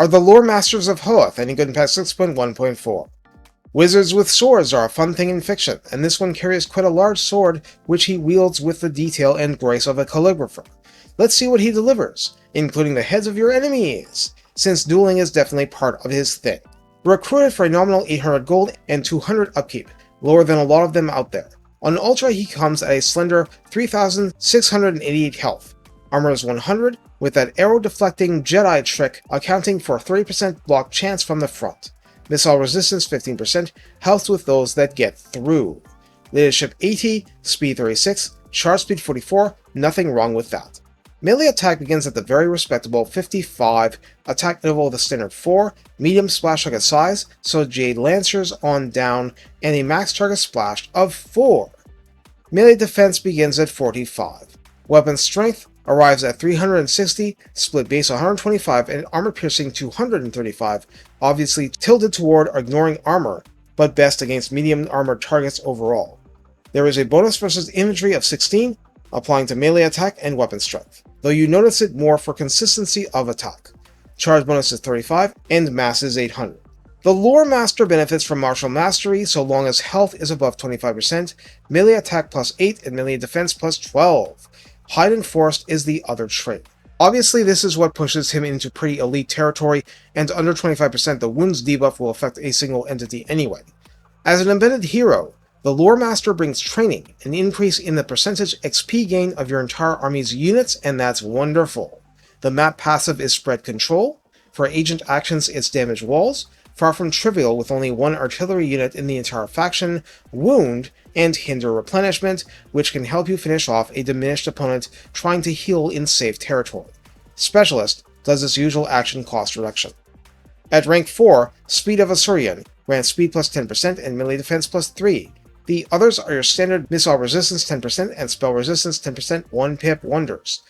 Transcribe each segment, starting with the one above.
are the Loremasters of Hoeth, any good in patch 6.1.4. Wizards with swords are a fun thing in fiction, and this one carries quite a large sword which he wields with the detail and grace of a calligrapher. Let's see what he delivers, including the heads of your enemies, since dueling is definitely part of his thing. Recruited for a nominal 800 gold and 200 upkeep, lower than a lot of them out there. On Ultra he comes at a slender 3,688 health. Armor is 100, with that arrow-deflecting Jedi trick accounting for 30% block chance from the front. Missile resistance 15%, health with those that get through. Leadership 80, speed 36, charge speed 44, nothing wrong with that. Melee attack begins at the very respectable 55, attack interval of the standard 4, medium splash target size, so Jade Lancers on down, and a max target splash of 4. Melee defense begins at 45. Weapon strength arrives at 360, split base 125, and armor piercing 235, obviously tilted toward ignoring armor, but best against medium armored targets overall. There is a bonus versus infantry of 16, applying to melee attack and weapon strength, though you notice it more for consistency of attack. Charge bonus is 35, and mass is 800. The Loremaster benefits from martial mastery so long as health is above 25%, melee attack plus 8, and melee defense plus 12. Hide and Forced is the other trait. Obviously this is what pushes him into pretty elite territory, and under 25% the wounds debuff will affect a single entity anyway. As an embedded hero, the Loremaster brings training, an increase in the percentage XP gain of your entire army's units, and that's wonderful. The map passive is Spread Control. For agent actions it's Damage Walls, far from trivial with only one artillery unit in the entire faction, Wound, and Hinder Replenishment, which can help you finish off a diminished opponent trying to heal in safe territory. Specialist does its usual action cost reduction. At rank 4, Speed of Asuryan grants speed plus 10% and melee defense plus 3. The others are your standard missile resistance 10% and spell resistance 10% 1-pip wonders.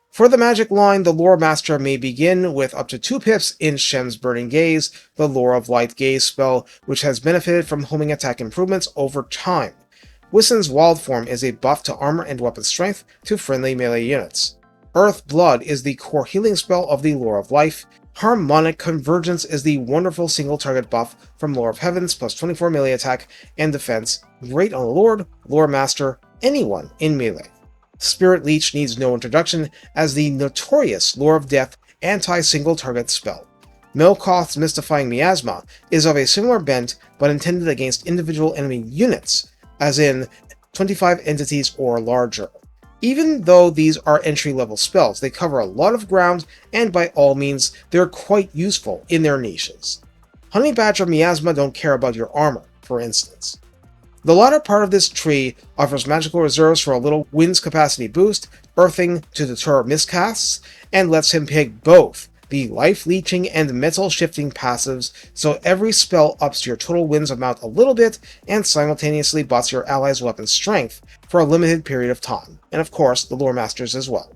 For the magic line, the Loremaster may begin with up to 2 pips in Shem's Burning Gaze, the Lore of Light Gaze spell, which has benefited from homing attack improvements over time. Wissen's Wild Form is a buff to armor and weapon strength to friendly melee units. Earth Blood is the core healing spell of the Lore of Life. Harmonic Convergence is the wonderful single target buff from Lore of Heavens plus 24 melee attack and defense, great on a Lord, Loremaster, anyone in melee. Spirit Leech needs no introduction as the notorious Lore of Death anti-single target spell. Melkoth's Mystifying Miasma is of a similar bent but intended against individual enemy units, as in 25 entities or larger. Even though these are entry-level spells, they cover a lot of ground, and by all means, they're quite useful in their niches. Honey Badger Miasma don't care about your armor, for instance. The latter part of this tree offers magical reserves for a little wind's capacity boost, earthing to deter miscasts, and lets him pick both the life-leeching and metal-shifting passives, so every spell ups your total winds amount a little bit and simultaneously buffs your allies' weapon strength for a limited period of time, and of course the Loremasters as well.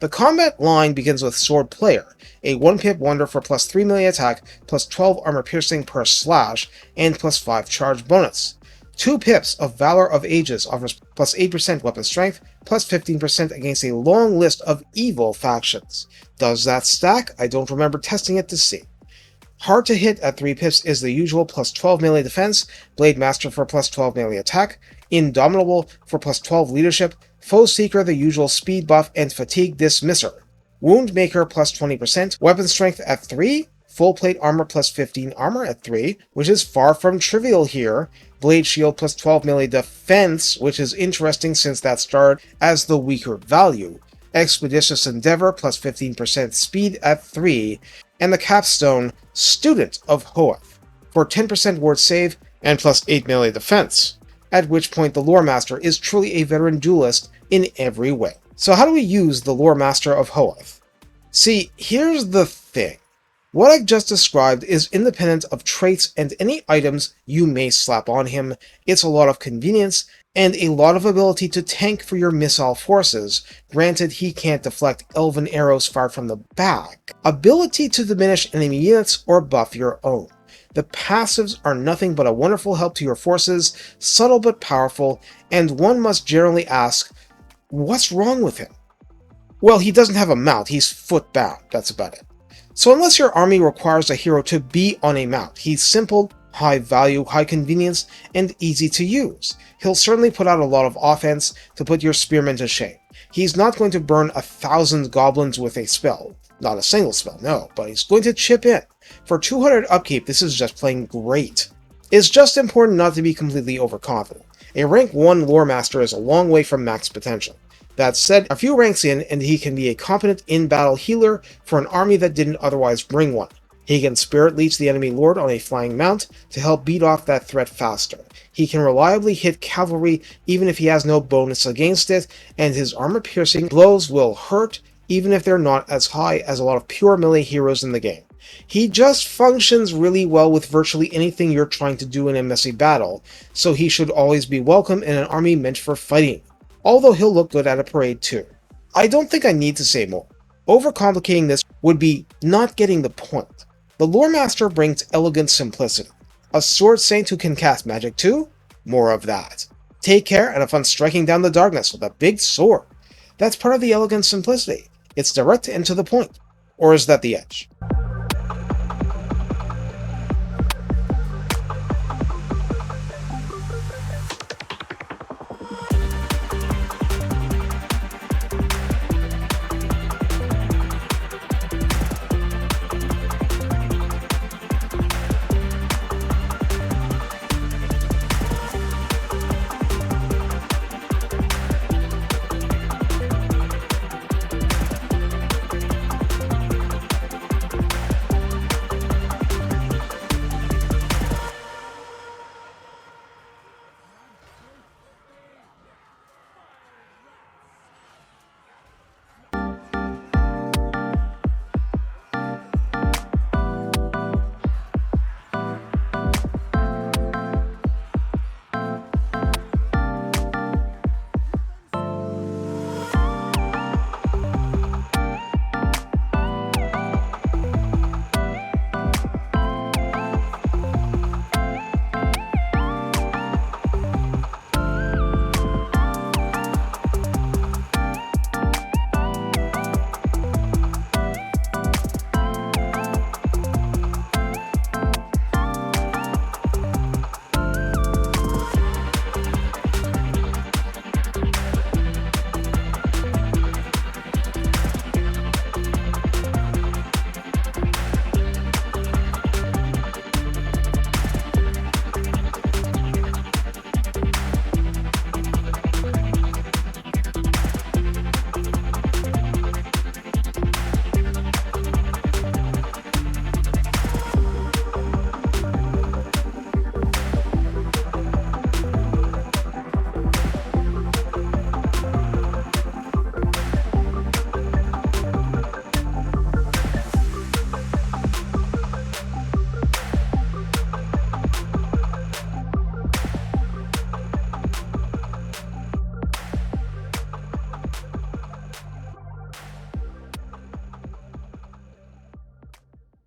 The combat line begins with Sword Player, a 1-pip wonder for plus 3 melee attack, plus 12 armor piercing per slash, and plus 5 charge bonus. 2 pips of Valor of Ages offers plus 8% weapon strength, plus 15% against a long list of evil factions. Does that stack? I don't remember testing it to see. Hard to hit at 3 pips is the usual plus 12 melee defense, Blade Master for plus 12 melee attack, Indomitable for plus 12 leadership, Foe Seeker the usual speed buff, and Fatigue Dismisser. Wound Maker plus 20%, weapon strength at 3, full plate armor plus 15 armor at 3, which is far from trivial here, Blade Shield plus 12 melee defense, which is interesting since that started as the weaker value, Expeditious Endeavor plus 15% speed at 3, and the capstone Student of Hoeth for 10% ward save and plus 8 melee defense, at which point the Loremaster is truly a veteran duelist in every way. So how do we use the Loremaster of Hoeth? See, here's the thing. What I've just described is independent of traits and any items you may slap on him. It's a lot of convenience and a lot of ability to tank for your missile forces, granted he can't deflect elven arrows fired from the back. Ability to diminish enemy units or buff your own. The passives are nothing but a wonderful help to your forces, subtle but powerful, and one must generally ask, what's wrong with him? Well, he doesn't have a mount, he's foot bound, that's about it. So unless your army requires a hero to be on a mount, he's simple, high value, high convenience, and easy to use. He'll certainly put out a lot of offense to put your spearmen to shame. He's not going to burn 1,000 goblins with a spell. Not a single spell, no, but he's going to chip in. For 200 upkeep, this is just plain great. It's just important not to be completely overconfident. A rank 1 Loremaster is a long way from max potential. That said, a few ranks in, and he can be a competent in-battle healer for an army that didn't otherwise bring one. He can Spirit Leech the enemy lord on a flying mount to help beat off that threat faster. He can reliably hit cavalry even if he has no bonus against it, and his armor-piercing blows will hurt even if they're not as high as a lot of pure melee heroes in the game. He just functions really well with virtually anything you're trying to do in a messy battle, so he should always be welcome in an army meant for fighting, although he'll look good at a parade too. I don't think I need to say more. Overcomplicating this would be not getting the point. The Loremaster brings elegant simplicity. A sword saint who can cast magic too? More of that. Take care and have fun striking down the darkness with a big sword. That's part of the elegant simplicity. It's direct and to the point. Or is that the edge?